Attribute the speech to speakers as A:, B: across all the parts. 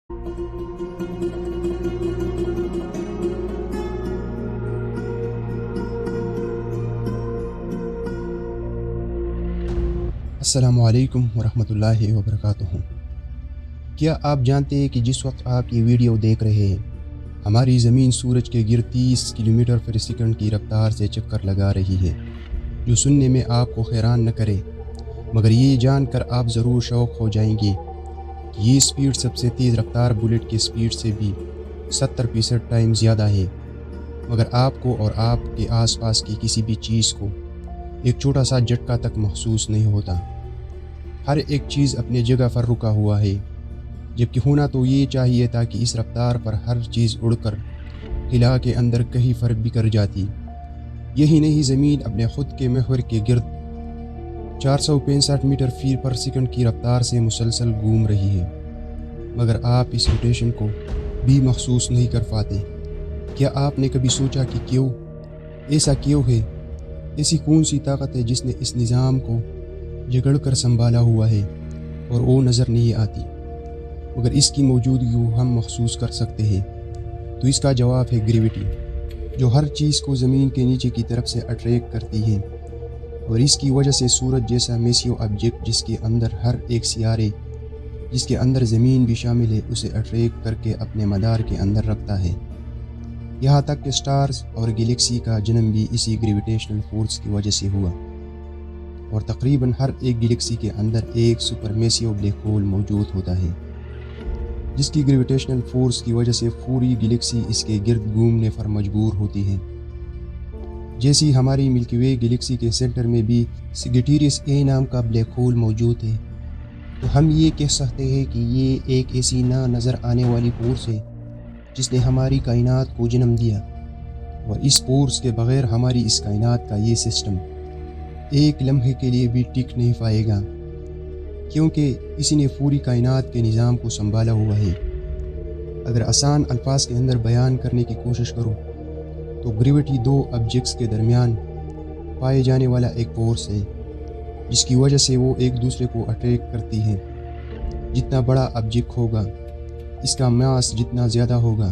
A: السلام علیکم ورحمۃ اللہ وبرکاتہ۔ کیا آپ جانتے ہیں کہ جس وقت آپ یہ ویڈیو دیکھ رہے ہیں ہماری زمین سورج کے گرد 30 کلومیٹر فی سیکنڈ کی رفتار سے چکر لگا رہی ہے، جو سننے میں آپ کو حیران نہ کرے، مگر یہ جان کر آپ ضرور شوق ہو جائیں گے کہ یہ سپیڈ سب سے تیز رفتار بلٹ کی سپیڈ سے بھی 70% ٹائم زیادہ ہے، مگر آپ کو اور آپ کے آس پاس کی کسی بھی چیز کو ایک چھوٹا سا جھٹکا تک محسوس نہیں ہوتا۔ ہر ایک چیز اپنے جگہ پر رکا ہوا ہے، جبکہ ہونا تو یہ چاہیے تھا کہ اس رفتار پر ہر چیز اڑ کر خلا کے اندر کہیں فرق بھی کر جاتی۔ یہی نہیں، زمین اپنے خود کے محور کے گرد 465 میٹر فی پر سیکنڈ کی رفتار سے مسلسل گھوم رہی ہے، مگر آپ اس روٹیشن کو بھی محسوس نہیں کر پاتے۔ کیا آپ نے کبھی سوچا کہ کیوں؟ ایسا کیوں ہے؟ ایسی کون سی طاقت ہے جس نے اس نظام کو جگڑ کر سنبھالا ہوا ہے اور وہ نظر نہیں آتی، مگر اس کی موجودگی کو ہم محسوس کر سکتے ہیں؟ تو اس کا جواب ہے گریوٹی، جو ہر چیز کو زمین کے نیچے کی طرف سے اٹریکٹ کرتی ہے، اور اس کی وجہ سے سورج جیسا میسیو آبجیکٹ جس کے اندر ہر ایک سیارے، جس کے اندر زمین بھی شامل ہے، اسے اٹریکٹ کر کے اپنے مدار کے اندر رکھتا ہے۔ یہاں تک کہ سٹارز اور گلیکسی کا جنم بھی اسی گریویٹیشنل فورس کی وجہ سے ہوا، اور تقریباً ہر ایک گلیکسی کے اندر ایک سپر میسیو بلیک ہول موجود ہوتا ہے، جس کی گریویٹیشنل فورس کی وجہ سے پوری گلیکسی اس کے گرد گھومنے پر مجبور ہوتی ہے۔ جیسی ہماری ملکی وے گلیکسی کے سینٹر میں بھی سیگیٹیریس اے نام کا بلیک ہول موجود ہے، تو ہم یہ کہہ سکتے ہیں کہ یہ ایک ایسی نہ نظر آنے والی فورس ہے جس نے ہماری کائنات کو جنم دیا، اور اس فورس کے بغیر ہماری اس کائنات کا یہ سسٹم ایک لمحے کے لیے بھی ٹک نہیں پائے گا، کیونکہ اسی نے پوری کائنات کے نظام کو سنبھالا ہوا ہے۔ اگر آسان الفاظ کے اندر بیان کرنے کی کوشش کرو تو گریوٹی دو آبجیکٹس کے درمیان پائے جانے والا ایک فورس ہے، جس کی وجہ سے وہ ایک دوسرے کو اٹریکٹ کرتی ہے۔ جتنا بڑا آبجیکٹ ہوگا، اس کا ماس جتنا زیادہ ہوگا،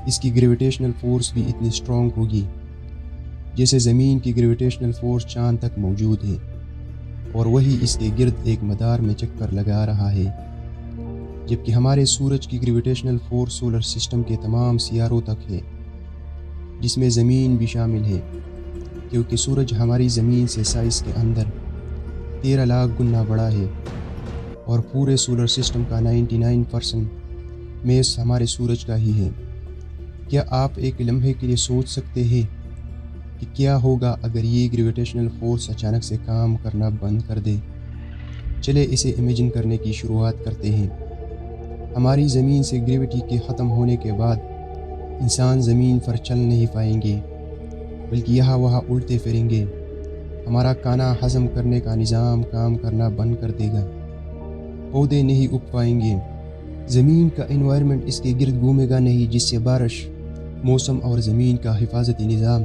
A: اس کی گریویٹیشنل فورس بھی اتنی اسٹرانگ ہوگی، جیسے زمین کی گریویٹیشنل فورس چاند تک موجود ہے، اور وہی اس کے گرد ایک مدار میں چکر لگا رہا ہے۔ جبکہ ہمارے سورج کی گریویٹیشنل فورس سولر سسٹم کے تمام سیاروں تک ہے، جس میں زمین بھی شامل ہے، کیونکہ سورج ہماری زمین سے سائز کے اندر 13 لاکھ گنا بڑا ہے، اور پورے سولر سسٹم کا 99% میس ہمارے سورج کا ہی ہے۔ کیا آپ ایک لمحے کے لیے سوچ سکتے ہیں کہ کیا ہوگا اگر یہ گریویٹیشنل فورس اچانک سے کام کرنا بند کر دے؟ چلے اسے امیجن کرنے کی شروعات کرتے ہیں۔ ہماری زمین سے گریوٹی کے ختم ہونے کے بعد انسان زمین پر چل نہیں پائیں گے، بلکہ یہاں وہاں الٹے پھریں گے۔ ہمارا کھانا ہضم کرنے کا نظام کام کرنا بند کر دے گا، پودے نہیں اگ پائیں گے، زمین کا انوائرمنٹ اس کے گرد گھومے گا نہیں، جس سے بارش، موسم اور زمین کا حفاظتی نظام،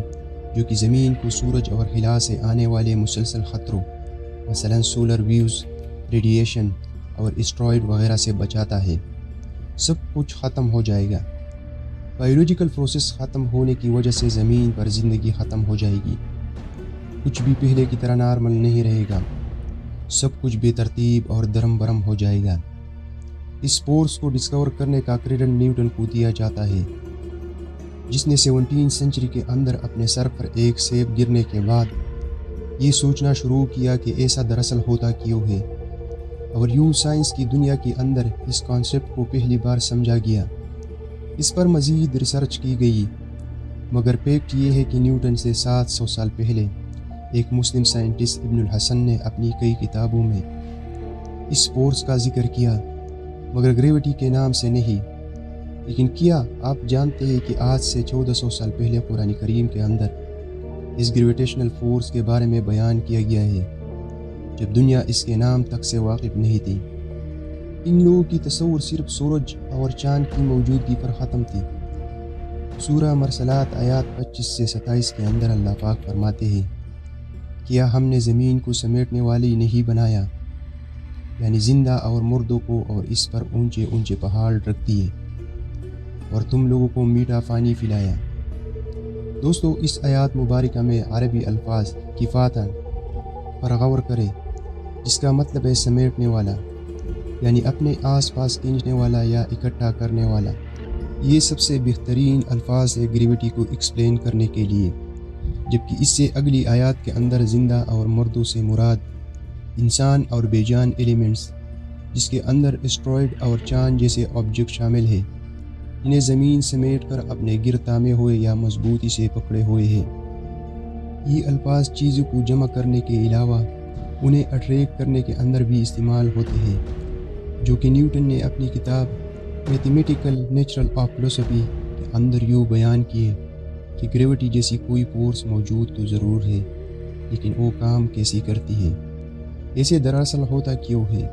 A: جو کہ زمین کو سورج اور خلا سے آنے والے مسلسل خطروں، مثلا سولر ویوز، ریڈیشن اور اسٹرائڈ وغیرہ سے بچاتا ہے، سب کچھ ختم ہو جائے گا۔ بایولوجیکل پروسیس ختم ہونے کی وجہ سے زمین پر زندگی ختم ہو جائے گی، کچھ بھی پہلے کی طرح نارمل نہیں رہے گا، سب کچھ بے ترتیب اور درم برم ہو جائے گا۔ اس فورس کو ڈسکور کرنے کا کریڈٹ نیوٹن کو دیا جاتا ہے، جس نے 17 سنچری کے اندر اپنے سر پر ایک سیب گرنے کے بعد یہ سوچنا شروع کیا کہ ایسا دراصل ہوتا کیوں ہے، اور یوں سائنس کی دنیا کے اندر اس کانسیپٹ کو پہلی بار سمجھا گیا۔ اس پر مزید ریسرچ کی گئی، مگر فیکٹ یہ ہے کہ نیوٹن سے 700 سال پہلے ایک مسلم سائنٹسٹ ابن الحسن نے اپنی کئی کتابوں میں اس فورس کا ذکر کیا، مگر گریوٹی کے نام سے نہیں۔ لیکن کیا آپ جانتے ہیں کہ آج سے 1400 سال پہلے قرآن کریم کے اندر اس گریویٹیشنل فورس کے بارے میں بیان کیا گیا ہے، جب دنیا اس کے نام تک سے واقف نہیں تھی؟ ان لوگوں کی تصور صرف سورج اور چاند کی موجودگی پر ختم تھی۔ سورہ مرسلات آیات 25 سے 27 کے اندر اللہ پاک فرماتے ہیں، کیا ہم نے زمین کو سمیٹنے والی نہیں بنایا؟ یعنی زندہ اور مردوں کو، اور اس پر اونچے اونچے پہاڑ رکھ دیے، اور تم لوگوں کو میٹھا پانی پلایا۔ دوستو، اس آیات مبارکہ میں عربی الفاظ کفاتاً پر غور کریں، جس کا مطلب ہے سمیٹنے والا، یعنی اپنے آس پاس کھینچنے والا یا اکٹھا کرنے والا۔ یہ سب سے بہترین الفاظ ہے گریویٹی کو ایکسپلین کرنے کے لیے، جبکہ اس سے اگلی آیات کے اندر زندہ اور مردوں سے مراد انسان اور بے جان ایلیمنٹس، جس کے اندر اسٹرائڈ اور چاند جیسے آبجیکٹ شامل ہیں، انہیں زمین سمیٹ کر اپنے گرد تھامے ہوئے یا مضبوطی سے پکڑے ہوئے ہیں۔ یہ الفاظ چیزوں کو جمع کرنے کے علاوہ انہیں اٹریکٹ کرنے کے اندر بھی استعمال ہوتے ہیں، جو کہ نیوٹن نے اپنی کتاب میتھمیٹیکل نیچرل آف فلسفی کے اندر یوں بیان کیے کہ گریویٹی جیسی کوئی فورس موجود تو ضرور ہے، لیکن وہ کام کیسی کرتی ہے، ایسے دراصل ہوتا کیوں ہے،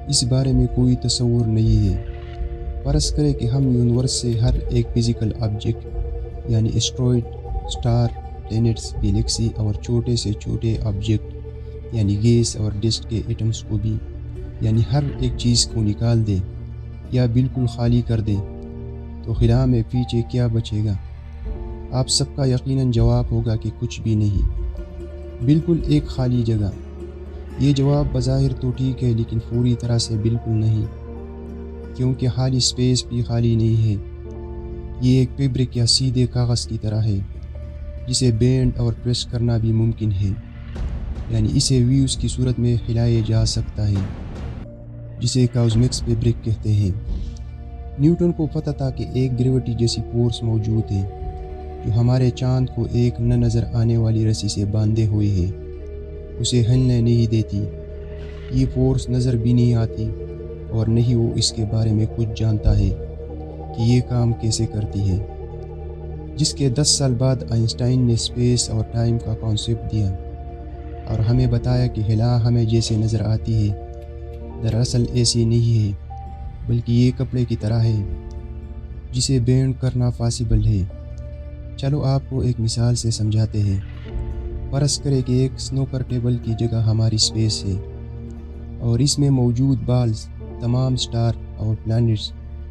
A: اس بارے میں کوئی تصور نہیں ہے۔ فرض کریں کہ ہم یونیورس سے ہر ایک فزیکل آبجیکٹ، یعنی اسٹرائڈ، سٹار، پلینٹس، گلیکسی اور چھوٹے سے چھوٹے آبجیکٹ یعنی گیس اور ڈسٹ کے ایٹمز کو بھی، یعنی ہر ایک چیز کو نکال دیں یا بالکل خالی کر دیں، تو خلا میں پیچھے کیا بچے گا؟ آپ سب کا یقیناً جواب ہوگا کہ کچھ بھی نہیں، بالکل ایک خالی جگہ۔ یہ جواب بظاہر تو ٹھیک ہے، لیکن پوری طرح سے بالکل نہیں، کیونکہ خالی اسپیس بھی خالی نہیں ہے۔ یہ ایک فیبرک یا سیدھے کاغذ کی طرح ہے، جسے بینڈ اور پریس کرنا بھی ممکن ہے، یعنی اسے ویوز کی صورت میں ہلایا جا سکتا ہے، جسے کازمکس فیبرک کہتے ہیں۔ نیوٹن کو پتہ تھا کہ ایک گریویٹی جیسی فورس موجود ہے، جو ہمارے چاند کو ایک نہ نظر آنے والی رسی سے باندھے ہوئے ہے، اسے ہلنے نہیں دیتی۔ یہ فورس نظر بھی نہیں آتی، اور نہیں وہ اس کے بارے میں کچھ جانتا ہے کہ یہ کام کیسے کرتی ہے۔ جس کے 10 سال بعد آئنسٹائن نے اسپیس اور ٹائم کا کانسیپٹ دیا اور ہمیں بتایا کہ خلا ہمیں جیسے نظر آتی ہے، دراصل ایسی نہیں ہے، بلکہ یہ کپڑے کی طرح ہے جسے بینڈ کرنا پاسبل ہے۔ چلو آپ کو ایک مثال سے سمجھاتے ہیں۔ فرض کریں کہ ایک سنوکر ٹیبل کی جگہ ہماری اسپیس ہے، اور اس میں موجود بالز تمام سٹار اور پلانٹس،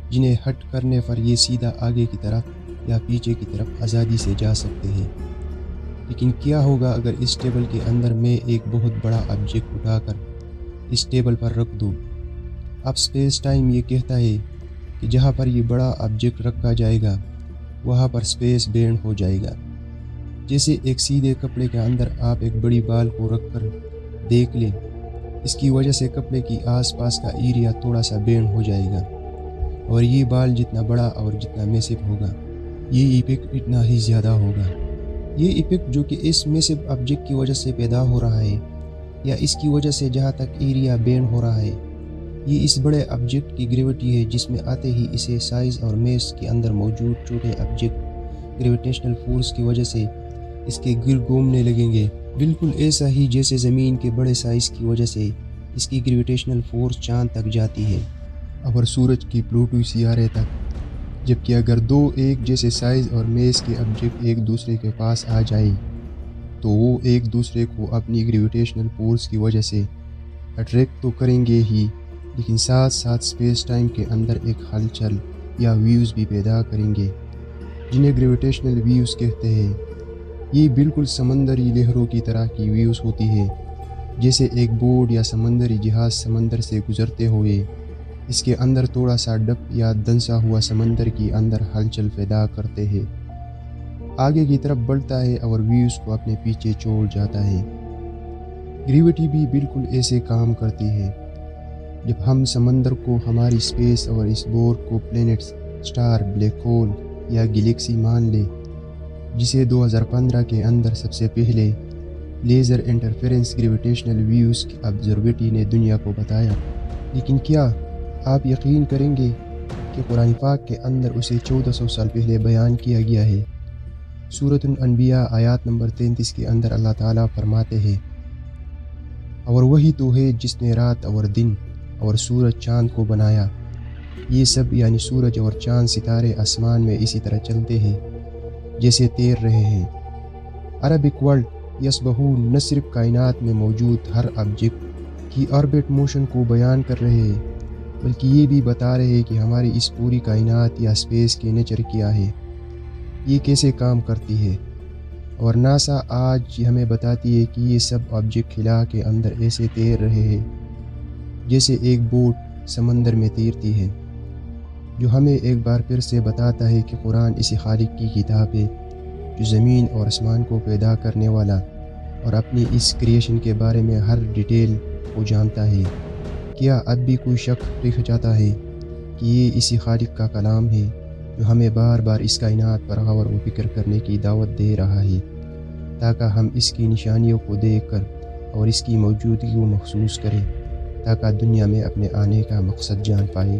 A: جنہیں ہٹ کرنے پر یہ سیدھا آگے کی طرف یا پیچھے کی طرف آزادی سے جا سکتے ہیں۔ لیکن کیا ہوگا اگر اس ٹیبل کے اندر میں ایک بہت بڑا آبجیکٹ اٹھا کر اس ٹیبل پر رکھ دوں؟ اب اسپیس ٹائم یہ کہتا ہے کہ جہاں پر یہ بڑا آبجیکٹ رکھا جائے گا، وہاں پر اسپیس بینڈ ہو جائے گا۔ جیسے ایک سیدھے کپڑے کے اندر آپ ایک بڑی بال کو رکھ کر دیکھ لیں، اس کی وجہ سے کپڑے کی آس پاس کا ایریا تھوڑا سا بینڈ ہو جائے گا، اور یہ بال جتنا بڑا اور جتنا میسو ہوگا، یہ ایفیکٹ اتنا ہی زیادہ ہوگا۔ یہ ایفیکٹ جو کہ اس میسو آبجیکٹ کی وجہ سے پیدا ہو رہا ہے، یا اس کی وجہ سے جہاں تک ایریا بینڈ ہو رہا ہے، یہ اس بڑے آبجیکٹ کی گریویٹی ہے، جس میں آتے ہی اسے سائز اور میس کے اندر موجود چھوٹے آبجیکٹ گریویٹیشنل فورس کی وجہ سے اس کے گرد گھومنے لگیں گے، بالکل ایسا ہی جیسے زمین کے بڑے سائز کی وجہ سے اس کی گریویٹیشنل فورس چاند تک جاتی ہے، اور سورج کی پلوٹو سیارے تک۔ جبکہ اگر دو ایک جیسے سائز اور میس کے آبجیکٹ ایک دوسرے کے پاس آ جائیں، تو وہ ایک دوسرے کو اپنی گریویٹیشنل فورس کی وجہ سے اٹریکٹ تو کریں گے ہی، لیکن ساتھ ساتھ اسپیس ٹائم کے اندر ایک ہلچل یا ویوز بھی پیدا کریں گے، جنہیں گریویٹیشنل ویوز کہتے ہیں۔ یہ بالکل سمندری لہروں کی طرح کی ویوز ہوتی ہے، جیسے ایک بوٹ یا سمندری جہاز سمندر سے گزرتے ہوئے اس کے اندر تھوڑا سا ڈپ یا دھنسا ہوا سمندر کے اندر ہلچل پیدا کرتے ہیں، آگے کی طرف بڑھتا ہے اور ویوز کو اپنے پیچھے چھوڑ جاتا ہے۔ گریویٹی بھی بالکل ایسے کام کرتی ہے۔ جب ہم سمندر کو ہماری اسپیس اور اس بور کو پلینٹس، سٹار، بلیک ہول یا گلیکسی مان لیں، جسے 2015 کے اندر سب سے پہلے لیزر انٹرفیرنس گریویٹیشنل ویوز کی آبزرویٹری نے دنیا کو بتایا، لیکن کیا آپ یقین کریں گے کہ قرآن پاک کے اندر اسے 1400 سال پہلے بیان کیا گیا ہے؟ سورۃ الانبیاء آیات نمبر 33 کے اندر اللہ تعالیٰ فرماتے ہیں، اور وہی تو ہے جس نے رات اور دن اور سورج چاند کو بنایا، یہ سب یعنی سورج اور چاند ستارے آسمان میں اسی طرح چلتے ہیں جیسے تیر رہے ہیں۔ عربک ورڈ یسبحون نہ صرف کائنات میں موجود ہر آبجیکٹ کی آربٹ موشن کو بیان کر رہے ہیں، بلکہ یہ بھی بتا رہے ہیں کہ ہماری اس پوری کائنات یا اسپیس کے نیچر کیا ہے، یہ کیسے کام کرتی ہے۔ اور ناسا آج ہمیں بتاتی ہے کہ یہ سب آبجیکٹ خلا کے اندر ایسے تیر رہے ہیں جیسے ایک بوٹ سمندر میں تیرتی ہے، جو ہمیں ایک بار پھر سے بتاتا ہے کہ قرآن اسی خالق کی کتاب ہے جو زمین اور آسمان کو پیدا کرنے والا اور اپنی اس کریشن کے بارے میں ہر ڈیٹیل کو جانتا ہے۔ کیا اب بھی کوئی شک رہ جاتا ہے کہ یہ اسی خالق کا کلام ہے جو ہمیں بار بار اس کائنات پر غور و فکر کرنے کی دعوت دے رہا ہے، تاکہ ہم اس کی نشانیوں کو دیکھ کر اور اس کی موجودگی کو محسوس کریں، تاکہ دنیا میں اپنے آنے کا مقصد جان پائے۔